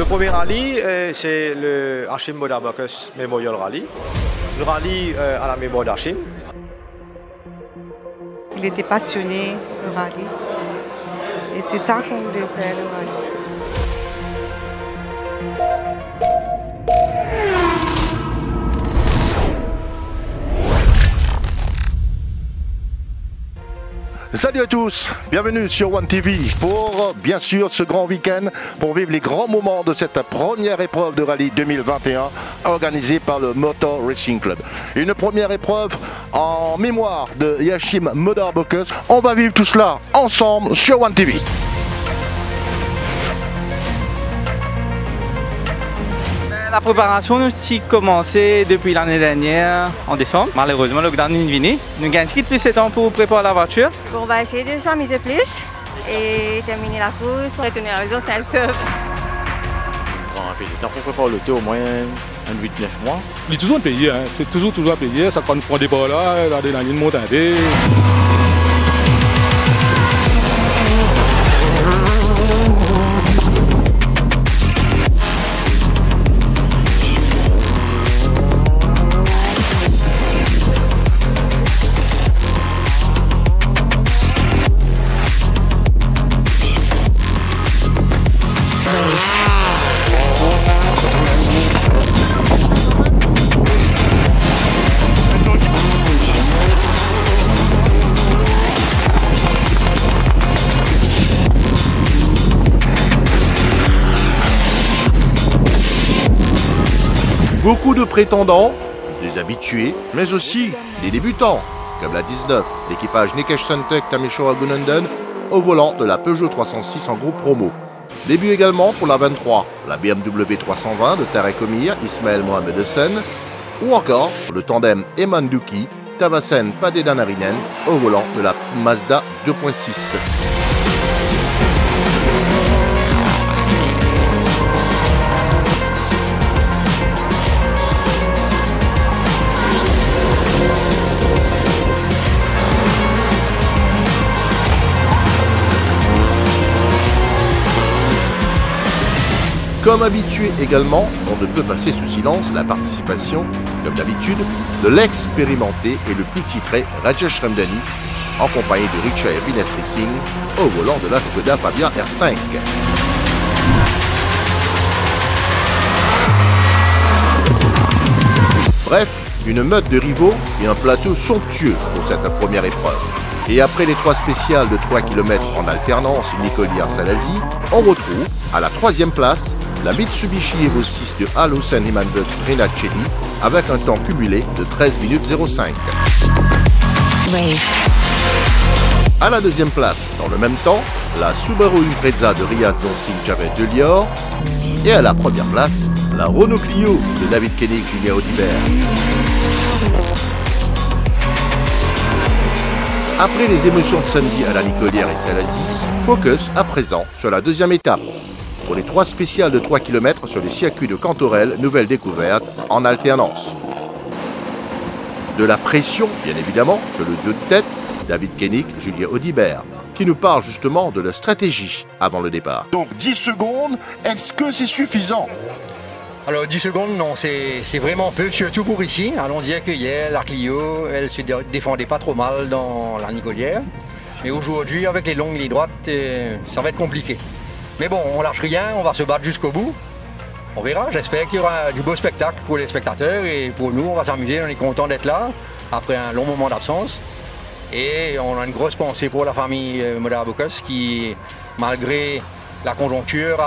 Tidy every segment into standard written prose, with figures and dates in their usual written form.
premier rallye, c'est le Hashim Modar Bacchus Memorial Rally. Le rallye à la mémoire d'Hashim. Il était passionné, le rallye. Et c'est ça qu'on voulait faire, le rallye. Salut à tous, bienvenue sur One TV pour bien sûr ce grand week-end pour vivre les grands moments de cette première épreuve de rallye 2021 organisée par le Motor Racing Club. Une première épreuve en mémoire de Hashim Modar Bacchus. On va vivre tout cela ensemble sur One TV. La préparation a commencé depuis l'année dernière, en décembre. Malheureusement, le lockdown est venu. Nous avons un petit peu plus de temps pour préparer la voiture. On va essayer de s'amuser plus et terminer la course, retourner à la maison, c'est un seul. On prend un peu de temps pour préparer l'auto, au moins 8-9 mois. Il est toujours payé, hein. C'est toujours à payer. Ça prend des balles là, dans la ligne montée. Beaucoup de prétendants, des habitués, mais aussi des débutants, comme la 19, l'équipage Nikesh Santek Tamesho Agunandan au volant de la Peugeot 306 en groupe promo. Début également pour la 23, la BMW 320 de Tarek Omir, Ismaël Mohamed Hussein, ou encore le tandem Eman Duki, Tavasen Padedanarinen au volant de la Mazda 2.6. Comme habitué également, on ne peut passer sous silence la participation, comme d'habitude, de l'expérimenté et le plus titré Rajesh Ramdani, en compagnie de Richa et Vines Racing, au volant de la Skoda Fabia R5. Bref, une meute de rivaux et un plateau somptueux pour cette première épreuve. Et après les 3 spéciales de 3 km en alternance Nicolière-Salazie, on retrouve à la 3e place la Mitsubishi Evo 6 de Al Hussein Iman Bux Renat Cheli avec un temps cumulé de 13 minutes 05. À la 2e place, dans le même temps, la Subaru Impreza de Riaz Donsing Javed de Lior. Et à la 1re place, la Renault Clio de David Koenig Julien Audibert. Après les émotions de samedi à la Nicolière et Salazie, focus à présent sur la 2e étape, pour les 3 spéciales de 3 km sur les circuits de Cantorel, nouvelle découverte, en alternance. De la pression, bien évidemment, sur le duo de tête, David Koenig, Julien Audibert, qui nous parle justement de la stratégie avant le départ. Donc 10 secondes, est-ce que c'est suffisant ? Alors 10 secondes, non, c'est vraiment peu, surtout pour ici. Allons dire que hier, la Clio, elle se défendait pas trop mal dans la Nicolière. Mais aujourd'hui, avec les longues et les droites, ça va être compliqué. Mais bon, on lâche rien, on va se battre jusqu'au bout. On verra, j'espère qu'il y aura du beau spectacle pour les spectateurs et pour nous, on va s'amuser, on est content d'être là, après un long moment d'absence. Et on a une grosse pensée pour la famille Modar Bacchus qui, malgré la conjoncture,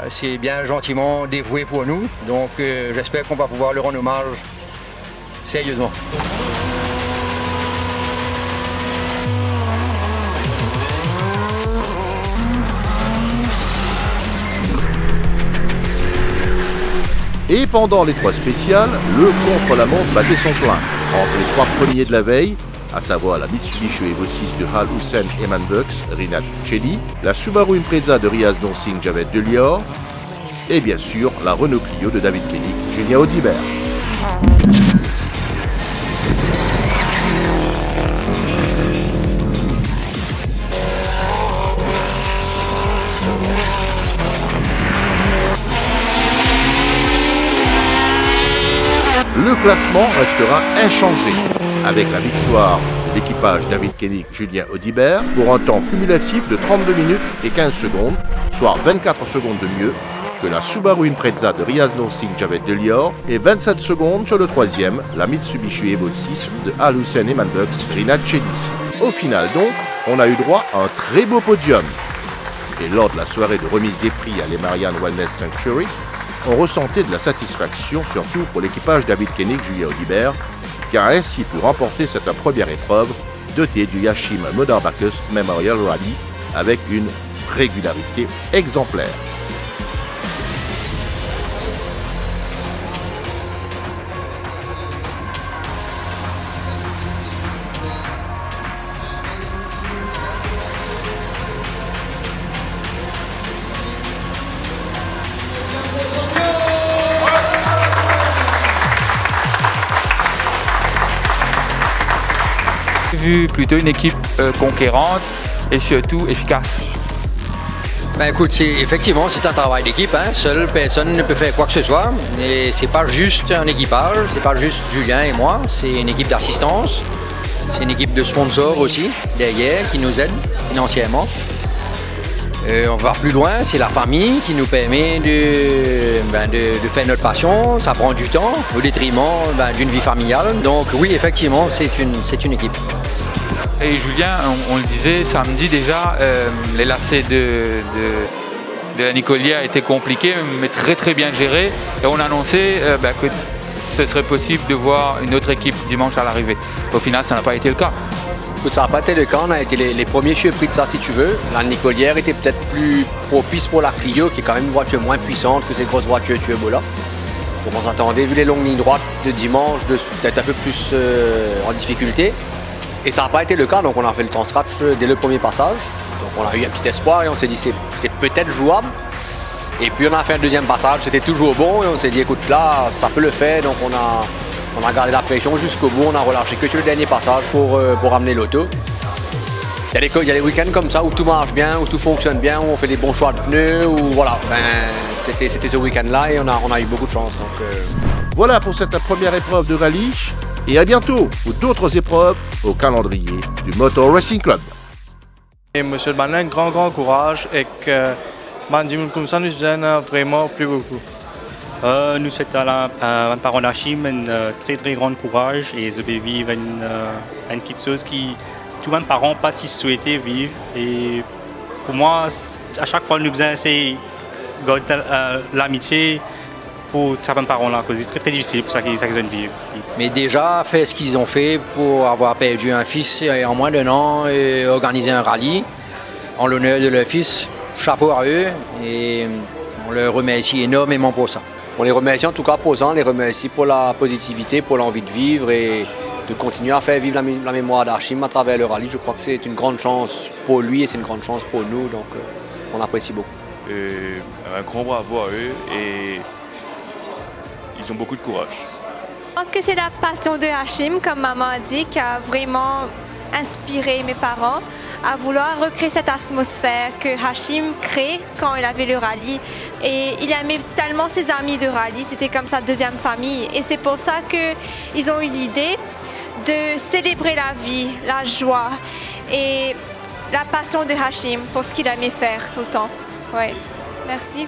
s'est bien gentiment dévouée pour nous. Donc j'espère qu'on va pouvoir leur rendre hommage sérieusement. Et pendant les 3 spéciales, le contre-la-montre battait son plein. Entre les 3 premiers de la veille, à savoir la Mitsubishi Evo 6 de Al Hussein Eman Bux Renat Cheli, la Subaru Impreza de Riaz Donsing Javed de Lior, et bien sûr la Renault Clio de David Koenig Julien Audibert. classement restera inchangé, avec la victoire de l'équipage David Koenig Julien Audibert pour un temps cumulatif de 32 minutes et 15 secondes, soit 24 secondes de mieux que la Subaru Impreza de Riaz Norsing Javed Delior et 27 secondes sur le troisième, la Mitsubishi Evo 6 de Al Hussein Emanbux Rinat Chedi. Au final donc, on a eu droit à un très beau podium. Et lors de la soirée de remise des prix à l'Emarian Wellness Sanctuary, on ressentait de la satisfaction, surtout pour l'équipage David Koenig Julien Audibert, qui a ainsi pu remporter cette première épreuve dotée du Yashim Motor Bacchus Memorial Rally avec une régularité exemplaire. Vu plutôt une équipe conquérante et surtout efficace. Ben écoute, effectivement, c'est un travail d'équipe. Hein. Seule personne ne peut faire quoi que ce soit. Et c'est pas juste un équipage, c'est pas juste Julien et moi. C'est une équipe d'assistance. C'est une équipe de sponsors aussi derrière qui nous aide financièrement. On va plus loin, c'est la famille qui nous permet de faire notre passion. Ça prend du temps au détriment d'une vie familiale. Donc oui, effectivement, c'est une équipe. Et Julien, on le disait samedi déjà, les lacets de la Nicolière étaient compliqués, mais très très bien gérés. Et on annonçait que ce serait possible de voir une autre équipe dimanche à l'arrivée. Au final, ça n'a pas été le cas. Ça n'a pas été le cas, on a été les premiers surpris de ça si tu veux. La Nicolière était peut-être plus propice pour la Clio, qui est quand même une voiture moins puissante que ces grosses voitures turbo là. Donc on s'attendait, vu les longues lignes droites de dimanche, d'être un peu plus en difficulté. Et ça n'a pas été le cas, donc on a fait le temps scratch dès le premier passage. Donc on a eu un petit espoir et on s'est dit c'est peut-être jouable. Et puis on a fait un deuxième passage, c'était toujours bon et on s'est dit écoute là, ça peut le faire. Donc on a gardé la pression jusqu'au bout, on a relâché que sur le dernier passage pour ramener l'auto. Il y a des week-ends comme ça où tout marche bien, où tout fonctionne bien, où on fait des bons choix de pneus, où voilà, c'était ce week-end-là et on a eu beaucoup de chance. Donc, Voilà pour cette première épreuve de rallye et à bientôt pour d'autres épreuves au calendrier du Motor Racing Club. Et monsieur Banin, grand courage et que Mandim comme ça nous gêne vraiment plus beaucoup. Nous souhaitons à parent Hachim un très grand courage et je vais vivre une petite chose qui tous les parents pas si souhaitaient vivre. Et pour moi, à chaque fois, nous besoin c'est l'amitié pour certains parents là, c'est très difficile pour ça qu'ils vivent. Mais déjà, faire ce qu'ils ont fait pour avoir perdu un fils en moins d'un an et organiser un rallye en l'honneur de leur fils, chapeau à eux et on leur remercie énormément pour ça. On les remercie en tout cas pour ça, on les remercie pour la positivité, pour l'envie de vivre et de continuer à faire vivre la mémoire d'Hachim à travers le rallye. Je crois que c'est une grande chance pour lui et c'est une grande chance pour nous, donc on apprécie beaucoup. Un grand bravo à eux et ils ont beaucoup de courage. Je pense que c'est la passion de Hachim, comme maman a dit, qui a vraiment inspiré mes parents à vouloir recréer cette atmosphère que Hachim crée quand il avait le rallye. Et il aimait tellement ses amis de rallye, c'était comme sa deuxième famille. Et c'est pour ça qu'ils ont eu l'idée de célébrer la vie, la joie et la passion de Hachim pour ce qu'il aimait faire tout le temps. Ouais. Merci.